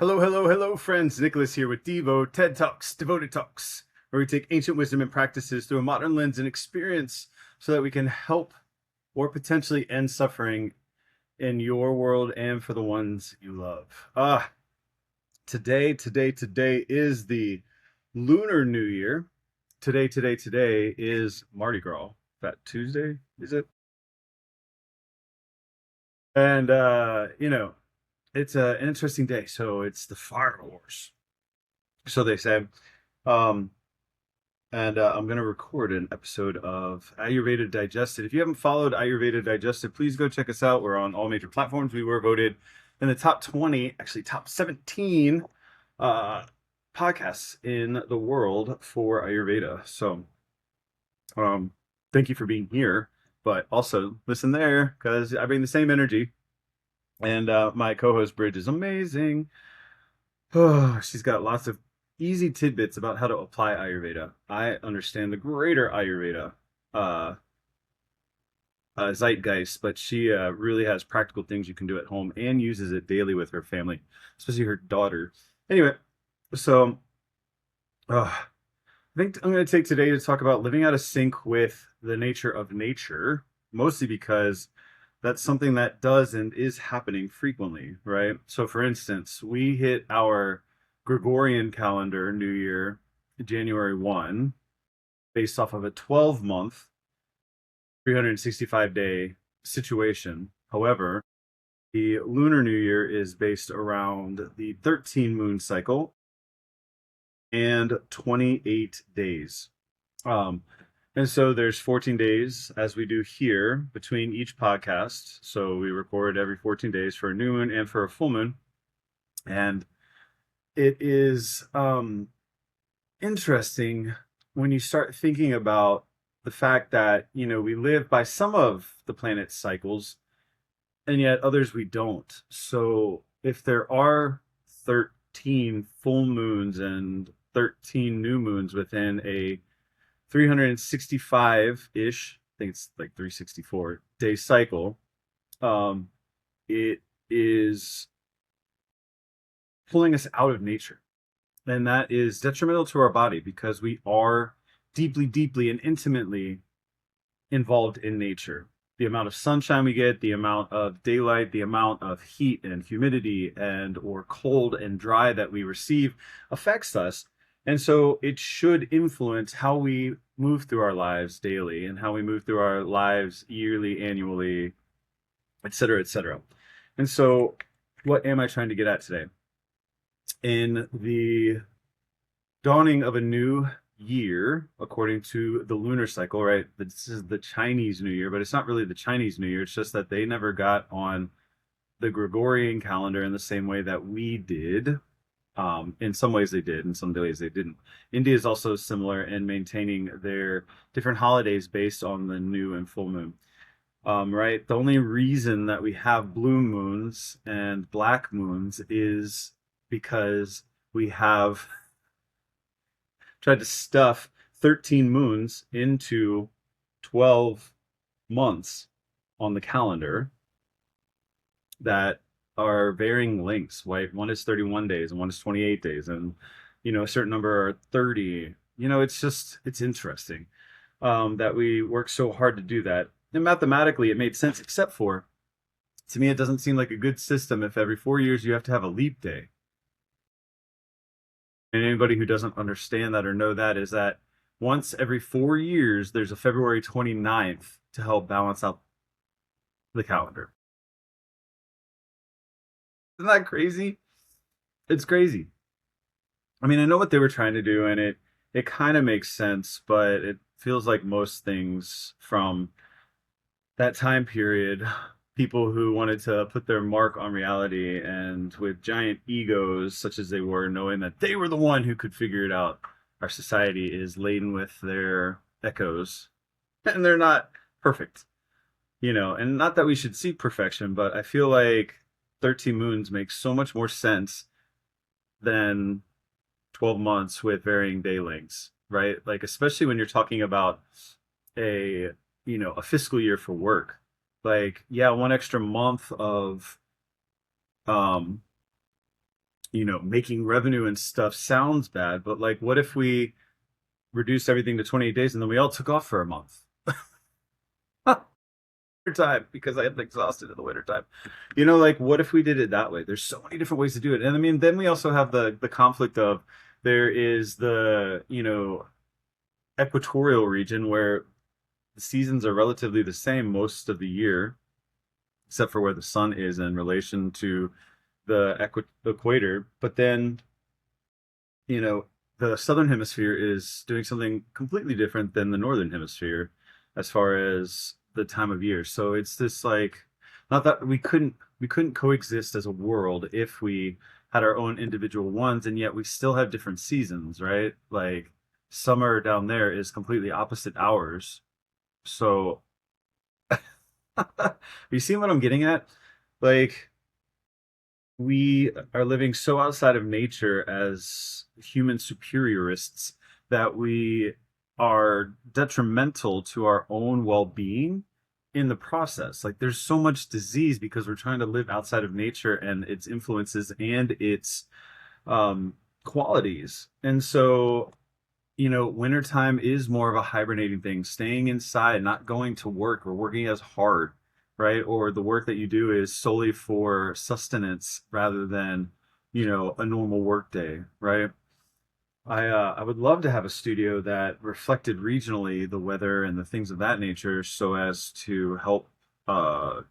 Hello, hello, hello, friends. Nicholas here with DIVO, TED Talks, Devoted Talks, where we take ancient wisdom and practices through a modern lens and experience so that we can help or potentially end suffering in your world and for the ones you love. Today is the Lunar New Year. Today is Mardi Gras. That Tuesday, is it? And, it's an interesting day. So it's the Fire Wars. So they say. Um, and I'm going to record an episode of Ayurveda Digested. If you haven't followed Ayurveda Digested, please go check us out. We're on all major platforms. We were voted in the top 20, actually top 17 uh, podcasts in the world for Ayurveda. So um, thank you for being here, but also listen there because I bring the same energy. And my co-host Bridge is amazing. Oh, she's got lots of easy tidbits about how to apply Ayurveda. I understand the greater Ayurveda uh, zeitgeist, but she really has practical things you can do at home and uses it daily with her family, especially her daughter. Anyway, so I think I'm going to take today to talk about living out of sync with the nature of nature, mostly because that's something that does and is happening frequently, right? So, for instance, we hit our Gregorian calendar New Year, January 1, based off of a 12-month, 365-day situation. However, the Lunar New Year is based around the 13 moon cycle and 28 days. Um, and so there's 14 days, as we do here, between each podcast. So we record every 14 days for a new moon and for a full moon. And it is interesting when you start thinking about the fact that, we live by some of the planet's cycles, and yet others we don't. So if there are 13 full moons and 13 new moons within a 365-ish, I think it's like 364 day cycle, it is pulling us out of nature. And that is detrimental to our body because we are deeply and intimately involved in nature. The amount of sunshine we get, the amount of daylight, the amount of heat and humidity and or cold and dry that we receive affects us. And so it should influence how we move through our lives daily and how we move through our lives yearly, annually, et cetera, et cetera. And so what am I trying to get at today? In the dawning of a new year, according to the lunar cycle, right? This is the Chinese New Year, but it's not really the Chinese New Year. It's just that they never got on the Gregorian calendar in the same way that we did. In some ways they did, in some ways they didn't. India is also similar in maintaining their different holidays based on the new and full moon. Right? The only reason that we have blue moons and black moons is because we have tried to stuff 13 moons into 12 months on the calendar that are varying lengths. Right? One is 31 days and one is 28 days. And, a certain number are 30. It's interesting that we work so hard to do that. And mathematically, it made sense, except for, to me, it doesn't seem like a good system if every 4 years you have to have a leap day. And anybody who doesn't understand that or know that is that once every 4 years, there's a February 29th to help balance out the calendar. Isn't that crazy? It's crazy. I mean, I know what they were trying to do, and it kind of makes sense, but it feels like most things from that time period, people who wanted to put their mark on reality and with giant egos, such as they were, knowing that they were the one who could figure it out. Our society is laden with their echoes, and they're not perfect, and not that we should seek perfection, but I feel like 13 moons makes so much more sense than 12 months with varying day lengths, right? Like, especially when you're talking about a a fiscal year for work. Like, yeah, one extra month of um making revenue and stuff sounds bad, but like, what if we reduced everything to 28 days and then we all took off for a month? Time because I am exhausted in the wintertime. Like what if we did it that way? There's so many different ways to do it. And I mean, then we also have the conflict of there is the, equatorial region where the seasons are relatively the same most of the year, except for where the sun is in relation to the equator. But then, you know, the southern hemisphere is doing something completely different than the northern hemisphere as far as the time of year. So it's this like not that we couldn't coexist as a world if we had our own individual ones, and yet we still have different seasons, right? Like summer down there is completely opposite ours. So you see what I'm getting at? Like we are living so outside of nature as human superiorists that we are detrimental to our own well-being in the process. Like there's so much disease because we're trying to live outside of nature and its influences and its um, qualities. And so wintertime is more of a hibernating thing, staying inside, not going to work or working as hard, right? Or the work that you do is solely for sustenance rather than, a normal work day, right? I would love to have a studio that reflected regionally the weather and the things of that nature so as to help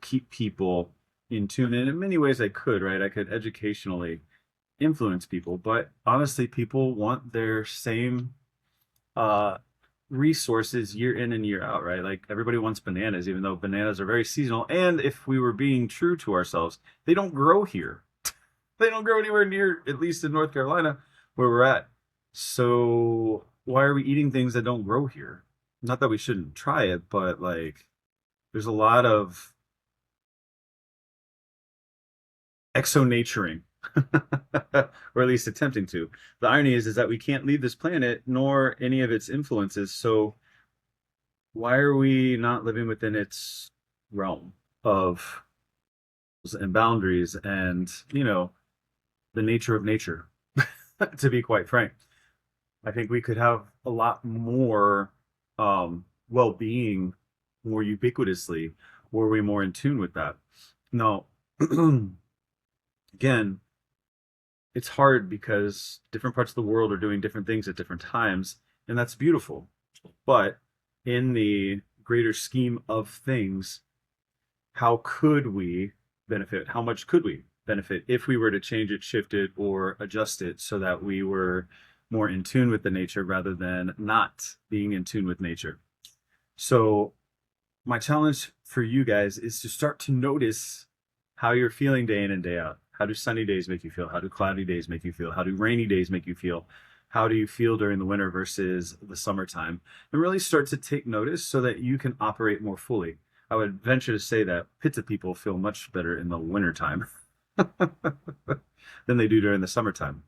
keep people in tune. And in many ways I could, right? I could educationally influence people, but honestly, people want their same uh resources year in and year out, right? Like everybody wants bananas, even though bananas are very seasonal. And if we were being true to ourselves, they don't grow here. They don't grow anywhere near, at least in North Carolina, where we're at. So why are we eating things that don't grow here? Not that we shouldn't try it, but like there's a lot of exonaturing, or at least attempting to. The irony is that we can't leave this planet nor any of its influences. So why are we not living within its realm of and boundaries and the nature of nature? To be quite frank, I think we could have a lot more well-being more ubiquitously were we more in tune with that. Now, again, it's hard because different parts of the world are doing different things at different times, and that's beautiful. But in the greater scheme of things, how could we benefit? How much could we benefit if we were to change it, shift it, or adjust it so that we were more in tune with the nature rather than not being in tune with nature? So my challenge for you guys is to start to notice how you're feeling day in and day out. How do sunny days make you feel? How do cloudy days make you feel? How do rainy days make you feel? How do you feel during the winter versus the summertime? And really start to take notice so that you can operate more fully. I would venture to say that pizza people feel much better in the wintertime than they do during the summertime.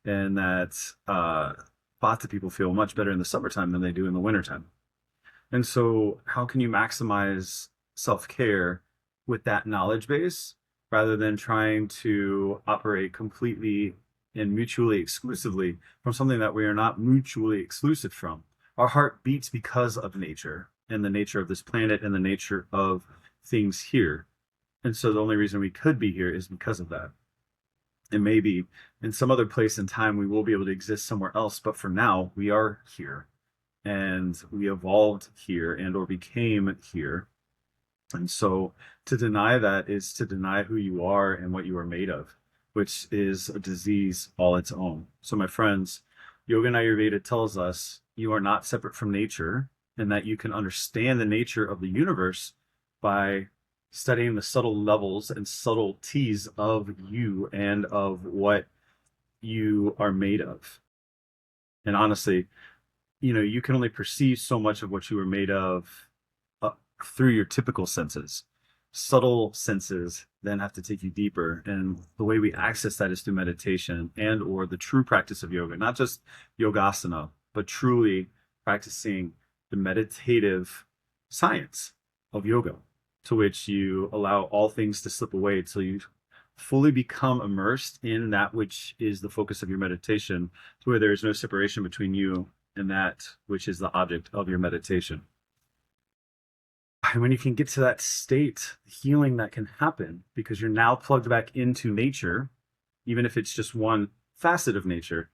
And that Vata people feel much better in the summertime than they do in the wintertime. And so, how can you maximize self care with that knowledge base rather than trying to operate completely and mutually exclusively from something that we are not mutually exclusive from? Our heart beats because of nature and the nature of this planet and the nature of things here. And so, the only reason we could be here is because of that. And maybe in some other place and time, we will be able to exist somewhere else. But for now, we are here and we evolved here and or became here. And so to deny that is to deny who you are and what you are made of, which is a disease all its own. So my friends, Yoga and Ayurveda tells us you are not separate from nature and that you can understand the nature of the universe by studying the subtle levels and subtleties of you and of what you are made of. And honestly, you can only perceive so much of what you were made of uh, through your typical senses. Subtle senses then have to take you deeper, and the way we access that is through meditation and or the true practice of yoga, not just yogasana, but truly practicing the meditative science of yoga, to which you allow all things to slip away till you fully become immersed in that which is the focus of your meditation, to where there is no separation between you and that which is the object of your meditation. And when you can get to that state, the healing that can happen because you're now plugged back into nature, even if it's just one facet of nature,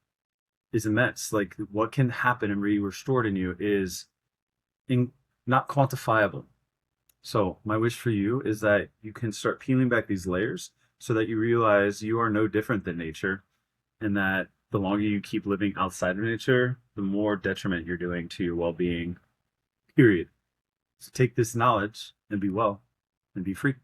is immense. Like what can happen and be restored in you is not quantifiable. So my wish for you is that you can start peeling back these layers so that you realize you are no different than nature, and that the longer you keep living outside of nature, the more detriment you're doing to your well-being, period. So take this knowledge and be well and be free.